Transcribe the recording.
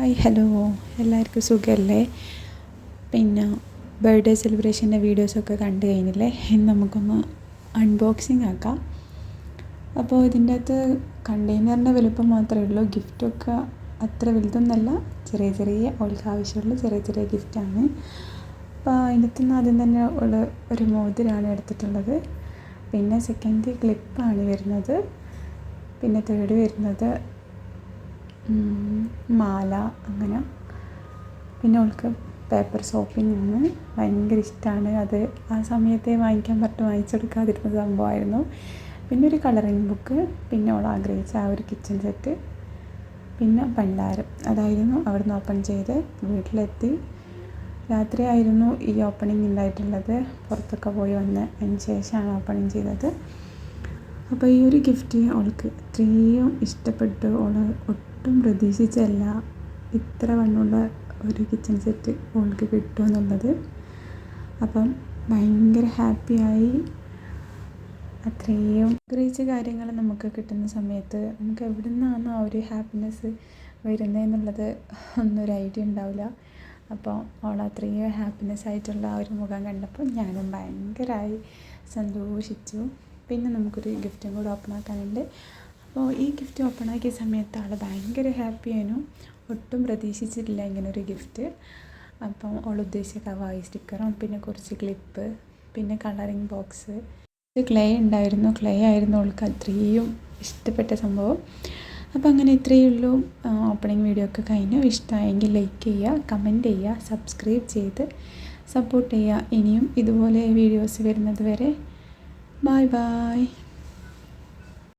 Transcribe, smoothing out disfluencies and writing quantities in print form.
Hi hello, എല്ലാവർക്കും സുഖമല്ലേ? പിന്നെ ബർത്ത്ഡേ സെലിബ്രേഷൻ്റെ വീഡിയോസൊക്കെ കണ്ടു കഴിഞ്ഞില്ലേ? ഇനി നമുക്കൊന്ന് അൺബോക്സിങ് ആക്കാം. അപ്പോൾ ഇതിൻ്റെ അകത്ത് കണ്ടെയ്നറിൻ്റെ വലുപ്പം മാത്രമേ ഉള്ളൂ. ഗിഫ്റ്റൊക്കെ അത്ര വലുതൊന്നല്ല, ചെറിയ ചെറിയ അവൾക്ക് ആവശ്യമുള്ള ചെറിയ ചെറിയ ഗിഫ്റ്റാണ്. അപ്പോൾ അതിനകത്ത് നിന്ന് ആദ്യം തന്നെ ഒരു മോതിരമാണ് എടുത്തിട്ടുള്ളത്. പിന്നെ സെക്കൻഡ് ക്ലിപ്പാണ് വരുന്നത്. പിന്നെ തേർഡ് വരുന്നത് മാല, അങ്ങനെ. പിന്നെ അവൾക്ക് പേപ്പർ സോപ്പിംഗ് ആണ് ഭയങ്കര ഇഷ്ടമാണ്. അത് ആ സമയത്തെ വാങ്ങിക്കാൻ പറഞ്ഞിട്ട് വാങ്ങിച്ചെടുക്കാതിരുന്ന സംഭവമായിരുന്നു. പിന്നെ ഒരു കളറിങ് ബുക്ക്, പിന്നെ അവൾ ആഗ്രഹിച്ച ആ ഒരു കിച്ചൺ സെറ്റ്, പിന്നെ ഭണ്ഡാരം. അതായിരുന്നു അവിടുന്ന് ഓപ്പൺ ചെയ്ത് വീട്ടിലെത്തി. രാത്രിയായിരുന്നു ഈ ഓപ്പണിംഗ് ഉണ്ടായിട്ടുള്ളത്. പുറത്തൊക്കെ പോയി വന്ന് അതിന് ശേഷമാണ് ഓപ്പണിംഗ് ചെയ്തത്. അപ്പോൾ ഈ ഒരു ഗിഫ്റ്റ് അവൾക്ക് അത്രയും ഇഷ്ടപ്പെട്ടു. അവൾ ഒട്ടും പ്രതീക്ഷിച്ചല്ല ഇത്ര വണ്ണമുള്ള ഒരു കിച്ചൺ സെറ്റ് അവൾക്ക് കിട്ടുമെന്നുള്ളത്. അപ്പം ഭയങ്കര ഹാപ്പിയായി. അത്രയും ആഗ്രഹിച്ച കാര്യങ്ങൾ നമുക്ക് കിട്ടുന്ന സമയത്ത് നമുക്ക് എവിടെ നിന്നാണ് ആ ഒരു ഹാപ്പിനെസ് വരുന്നതെന്നുള്ളത് ഒന്നൊരു ഐഡിയ ഉണ്ടാവില്ല. അപ്പോൾ അവൾ അത്രയും ഹാപ്പിനെസ് ആയിട്ടുള്ള ആ ഒരു മുഖം കണ്ടപ്പോൾ ഞാനും ഭയങ്കരമായി സന്തോഷിച്ചു. പിന്നെ നമുക്കൊരു ഗിഫ്റ്റും കൂടെ ഓപ്പൺ ആക്കാനുണ്ട്. അപ്പോൾ ഈ ഗിഫ്റ്റ് ഓപ്പൺ ആക്കിയ സമയത്ത് ആൾ ഭയങ്കര ഹാപ്പിയായിരുന്നു. ഒട്ടും പ്രതീക്ഷിച്ചിട്ടില്ല ഇങ്ങനൊരു ഗിഫ്റ്റ്. അപ്പം അവൾ ഉദ്ദേശിച്ച കവായി സ്റ്റിക്കറും പിന്നെ കുറച്ച് ക്ലിപ്പ്, പിന്നെ കളറിങ് ബോക്സ്, ക്ലേ ഉണ്ടായിരുന്നു. ക്ലേ ആയിരുന്നു അവൾക്ക് അത്രയും ഇഷ്ടപ്പെട്ട സംഭവം. അപ്പോൾ അങ്ങനെ ഇത്രയേ ഉള്ളൂ. ഓപ്പണിംഗ് വീഡിയോ ഒക്കെ കഴിഞ്ഞു. ഇഷ്ടമായെങ്കിൽ ലൈക്ക് ചെയ്യുക, കമൻറ്റ് ചെയ്യുക, സബ്സ്ക്രൈബ് ചെയ്ത് സപ്പോർട്ട് ചെയ്യുക. ഇനിയും ഇതുപോലെ വീഡിയോസ് വരുന്നത് വരെ ബൈ ബൈ.